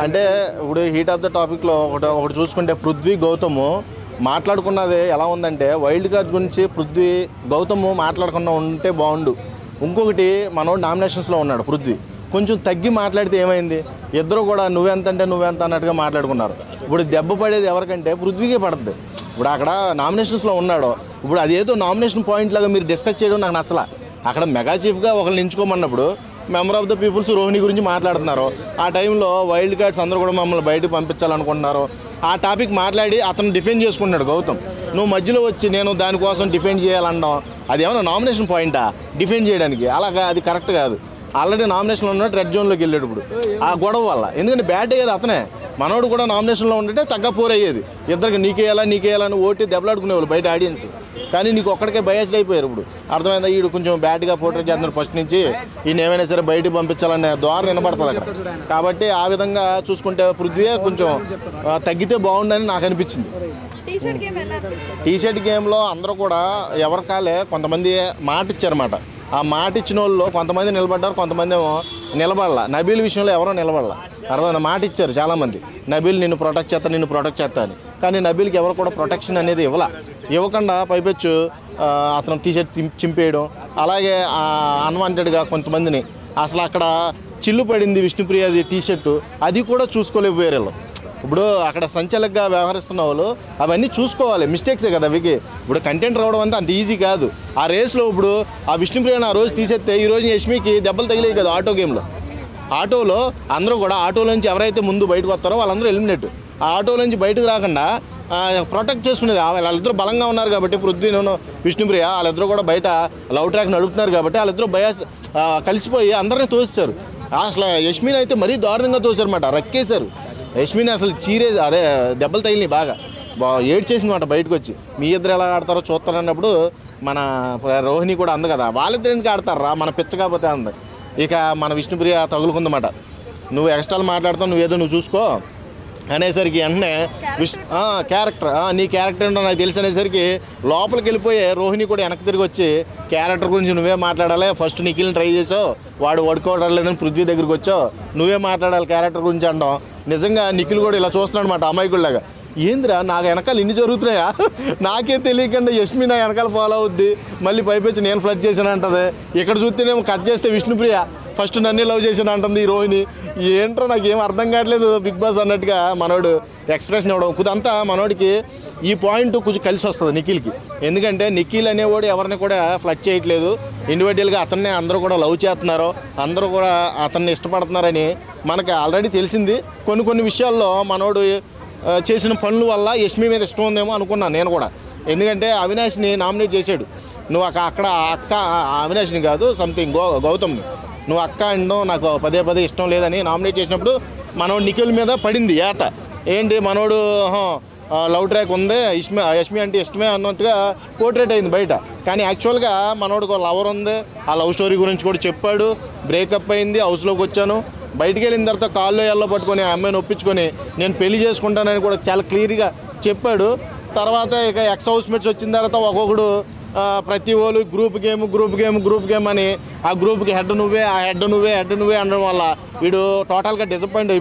అంటే ఇప్పుడు heat of the టాపిక్లో ఒకటి చూసుకుంటే పృథ్వీ గౌతమ్ మాట్లాడుకున్నది ఎలా ఉందంటే వైల్డ్ కార్డ్ గురించి పృథ్వీ గౌతమ్ మాట్లాడకుండా ఉంటే బాగుండు. ఇంకొకటి మనోడు నామినేషన్స్లో ఉన్నాడు పృథ్వీ, కొంచెం తగ్గి మాట్లాడితే ఏమైంది, ఇద్దరు కూడా నువ్వెంత అంటే నువ్వెంత అన్నట్టుగా మాట్లాడుకున్నారు. ఇప్పుడు దెబ్బ పడేది ఎవరికంటే పృథ్వీకే పడుతుంది. ఇప్పుడు అక్కడ నామినేషన్స్లో ఉన్నాడు, ఇప్పుడు అదేదో నామినేషన్ పాయింట్ లాగా మీరు డిస్కస్ చేయడం నాకు నచ్చలా. అక్కడ మెగా చీఫ్గా ఒకరిని ఎంచుకోమన్నప్పుడు member of the people's Rohini గురించి మాట్లాడుతున్నారు. ఆ టైంలో వైల్డ్ కార్డ్స్ అందరూ కూడా మమ్మల్ని బయటకు పంపించాలనుకుంటున్నారు. ఆ టాపిక్ మాట్లాడి అతను డిఫెండ్ చేసుకుంటున్నాడు గౌతమ్. నువ్వు మధ్యలో వచ్చి నేను దానికోసం డిఫెండ్ చేయాలన్నావు, అది ఏమన్నా నామినేషన్ పాయింటా డిఫెండ్ చేయడానికి? అలాగా అది కరెక్ట్ కాదు. ఆల్రెడీ నామినేషన్లో ఉన్నట్టు రెడ్ జోన్లోకి వెళ్ళాడు ఇప్పుడు ఆ గొడవ వల్ల. ఎందుకంటే బ్యాట్ అయ్యేది అతనే, మనోడు కూడా నామినేషన్లో ఉంటే తగ్గపోరు అయ్యేది. ఇద్దరికి నీకేయాలని ఓటి దెబ్బలాడుకునేవాళ్ళు బయట ఆడియన్స్. కానీ నీకు ఒక్కడికే బయాస్డ్ అయిపోయారు. ఇప్పుడు అర్థమైందా, వీడు కొంచెం బ్యాట్గా పోర్ట్రేట్ చేస్తున్నారు ఫస్ట్ నుంచి, ఈయన ఏమైనా సరే బయటకు పంపించాలనే ద్వారా వినపడుతుంది అక్కడ. కాబట్టి ఆ విధంగా చూసుకుంటే పృథ్వీ కొంచెం తగ్గితే బాగుండని నాకు అనిపించింది. టీషర్ట్ గేమ్లో అందరూ కూడా ఎవరికాలే కొంతమంది మాట ఇచ్చారన్నమాట. ఆ మాట ఇచ్చిన వాళ్ళు కొంతమంది నిలబడ్డారు, కొంతమంది ఏమో నిలబడాల. నబీల్ విషయంలో ఎవరో నిలబడాల, అర్థమైనా మాట ఇచ్చారు చాలామంది, నబీల్ నిన్ను ప్రొటెక్ట్ చేస్తా అని. కానీ నబీల్కి ఎవరు కూడా ప్రొటెక్షన్ అనేది ఇవ్వకుండా పైపెచ్చు అతను టీషర్ట్ చింపేయడం, అలాగే అన్వాంటెడ్గా కొంతమందిని అసలు అక్కడ చిల్లు పడింది విష్ణుప్రియది టీషర్టు, అది కూడా చూసుకోలేకపోయారు. ఇప్పుడు అక్కడ సంచలకంగా వ్యవహరిస్తున్న వాళ్ళు అవన్నీ చూసుకోవాలి, మిస్టేక్సే కదా అవికి. ఇప్పుడు కంటెంట్ రావడం అంతా అంత ఈజీ కాదు. ఆ రేస్లో ఇప్పుడు ఆ విష్ణుప్రియని ఆ రోజు తీసేస్తే ఈ రోజు యష్మికి దెబ్బలు తగిలేవి కదా ఆటో గేమ్లో. ఆటోలో అందరూ కూడా ఆటోలోంచి ఎవరైతే ముందు బయటకు వస్తారో వాళ్ళందరూ ఎలిమినేట్. ఆ ఆటోలోంచి బయటకు రాకుండా ప్రొటెక్ట్ చేసుకునేది వాళ్ళిద్దరూ బలంగా ఉన్నారు కాబట్టి, పృథ్వీను విష్ణుప్రియ వాళ్ళిద్దరూ కూడా బయట లవ్ ట్రాక్ నడుపుతున్నారు కాబట్టి వాళ్ళిద్దరూ కలిసిపోయి అందరినీ తోసేశారు. అసలు యష్మిని అయితే మరీ దారుణంగా తోసారన్నమాట, రక్కేశారు. యష్మిని అసలు దెబ్బలు తగిలినాయి, బాగా ఏడ్చేసిందన్నమాట బయటకు వచ్చి. మీ ఇద్దరు ఎలా ఆడతారో చూస్తారన్నప్పుడు మన రోహిణి కూడా అంది కదా, వాళ్ళిద్దరు ఎందుకు ఆడతారా మన పిచ్చ కాకపోతే అంది. ఇక మన విష్ణుప్రియ తగులుకుందన్నమాట, నువ్వు ఎక్స్ట్రాలు మాట్లాడతావు, నువ్వు చూసుకో అనేసరికి వెంటనే క్యారెక్టర్ నీ క్యారెక్టర్ ఏంటో నాకు తెలిసి అనేసరికి లోపలికి వెళ్ళిపోయి రోహిణి కూడా వెనక్కి తిరిగి వచ్చి క్యారెక్టర్ గురించి నువ్వే మాట్లాడాలి, ఫస్ట్ నిఖిల్ని ట్రై చేసావు, వాడు వడుకోవడం లేదని పృథ్వీ దగ్గరికి వచ్చావు, నువ్వే మాట్లాడాలి క్యారెక్టర్ గురించి అనడం. నిజంగా నిఖిల్ కూడా ఇలా చూస్తున్నాడు అనమాట అమాయకుల్లాగా. ఏందిరా నాకు వెనకాల ఇన్ని జరుగుతున్నాయా, నాకే తెలియకుండా యష్మి నా వెనకాల ఫాలో అవుద్ది, మళ్ళీ పైపెచ్చి నేను ఫ్లడ్ చేశాను అంటది. ఇక్కడ చూస్తేనేమో కట్ చేస్తే విష్ణుప్రియ ఫస్ట్ నన్నే లవ్ చేశాను అంటుంది ఈ రోహిణి. ఏంట్రా నాకు ఏం అర్థం కావట్లేదు బిగ్ బాస్ అన్నట్టుగా మనోడు ఎక్స్ప్రెషన్ ఇవ్వడం. కుదంతా మనోడికి ఈ పాయింట్ కొంచెం కలిసి వస్తుంది నిఖిల్కి. ఎందుకంటే నిఖిల్ అనేవాడు ఎవరిని కూడా ఫ్లడ్ చేయట్లేదు, ఇండివిజువల్గా అతన్నే అందరూ కూడా లవ్ చేస్తున్నారు, అందరూ కూడా అతన్ని ఇష్టపడుతున్నారని మనకి ఆల్రెడీ తెలిసింది. కొన్ని విషయాల్లో మనోడు చేసిన పనుల వల్ల యష్మి మీద ఇష్టం ఉందేమో అనుకున్నాను నేను కూడా. ఎందుకంటే అవినాష్ని నామినేట్ చేశాడు, నువ్వు అక్కడ అక్క అవినాష్ని కాదు సంథింగ్ గౌతమ్ని నువ్వు అక్క అనడం నాకు పదే ఇష్టం లేదని నామినేట్ చేసినప్పుడు మనోడు నిఖిల్ మీద పడింది ఏత. ఏంటి మనోడు లవ్ ట్రాక్ ఉంది, యష్మి అంటే ఇష్టమే అన్నట్టుగా పోర్ట్రేట్ అయింది బయట. కానీ యాక్చువల్గా మనోడికి లవర్ ఉంది, ఆ లవ్ స్టోరీ గురించి కూడా చెప్పాడు. బ్రేకప్ అయింది, హౌస్లోకి వచ్చాను, బయటికి వెళ్ళిన తర్వాత కాల్లో ఎల్లో పట్టుకొని ఆ అమ్మాయిని ఒప్పించుకొని నేను పెళ్లి చేసుకుంటానని కూడా చాలా క్లియర్గా చెప్పాడు. తర్వాత ఇక ఎక్స్ హౌస్మేట్స్ వచ్చిన తర్వాత ఒక్కొక్కడు ప్రతి వాళ్ళు గ్రూప్ గేమ్ అని ఆ గ్రూప్కి హెడ్ నువ్వే అనడం వల్ల వీడు టోటల్గా డిసప్పాయింట్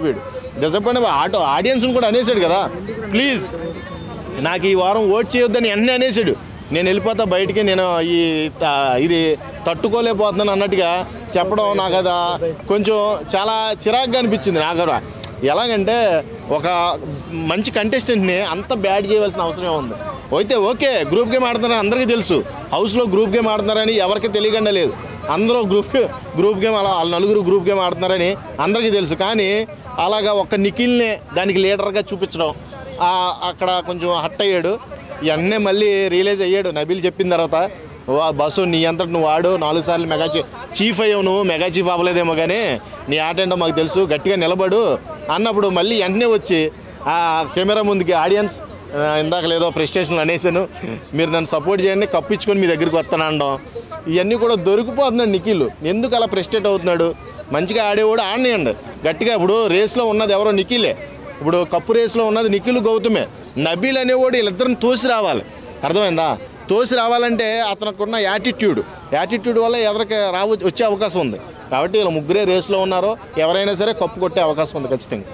ఆడియన్స్ని కూడా అనేసాడు కదా, ప్లీజ్ నాకు ఈ వారం ఓట్ చేయొద్దని వెంటనే అనేసాడు. నేను వెళ్ళిపోతా బయటికి, నేను ఇది తట్టుకోలేకపోతున్నాను అన్నట్టుగా చెప్పడం నాకు అది కొంచెం చాలా చిరాకుగా అనిపించింది. నాకు ఎలాగంటే ఒక మంచి కంటెస్టెంట్ని అంత బ్యాడ్ చేయవలసిన అవసరం ఉంది. అయితే ఓకే గ్రూప్ గేమ్ ఆడుతున్నారని అందరికీ తెలుసు, హౌస్లో గ్రూప్ గేమ్ ఆడుతున్నారని ఎవరికి తెలియకుండా లేదు, అందరూ గ్రూప్ గేమ్ అలా నలుగురు గ్రూప్ గేమ్ ఆడుతున్నారని అందరికీ తెలుసు. కానీ అలాగా ఒక నిఖిల్నే దానికి లీడర్గా చూపించడం అక్కడ కొంచెం హట్ అయ్యాడు. ఇవన్నీ మళ్ళీ రియలైజ్ అయ్యాడు నబీల్ చెప్పిన తర్వాత, బస్సు నీ అంతటి నువ్వు వాడు 4 సార్లు మెగా చీఫ్ అయ్యావు, నువ్వు మెగా చీఫ్ అవ్వలేదేమో కానీ నీ ఆట ఏంటో మాకు తెలుసు, గట్టిగా నిలబడు అన్నప్పుడు మళ్ళీ వెంటనే వచ్చి ఆ కెమెరా ముందుకి ఆడియన్స్ ఇందాక లేదో ప్రెస్టేషన్లు అనేసాను, మీరు నన్ను సపోర్ట్ చేయండి, కప్పించుకొని మీ దగ్గరికి వస్తాను అనడం. ఇవన్నీ కూడా దొరికిపోతున్నాడు నిఖిల్. ఎందుకు అలా ప్రెస్టేట్ అవుతున్నాడు? మంచిగా ఆడేవాడు ఆడనేయండి గట్టిగా. ఇప్పుడు రేస్లో ఉన్నది ఎవరో నిఖిలే, ఇప్పుడు కప్పు రేస్లో ఉన్నది నిఖిల్ గౌతమే. నబీల్ అనేవాడు వీళ్ళిద్దరిని తోసి రావాలి, అర్థమైందా? తోసి రావాలంటే అతనికి ఉన్న యాటిట్యూడ్ వల్ల ఎదరికి వచ్చే అవకాశం ఉంది. కాబట్టి వీళ్ళు ముగ్గురే రేసులో ఉన్నారు. ఎవరైనా సరే కప్పు కొట్టే అవకాశం ఉంది ఖచ్చితంగా.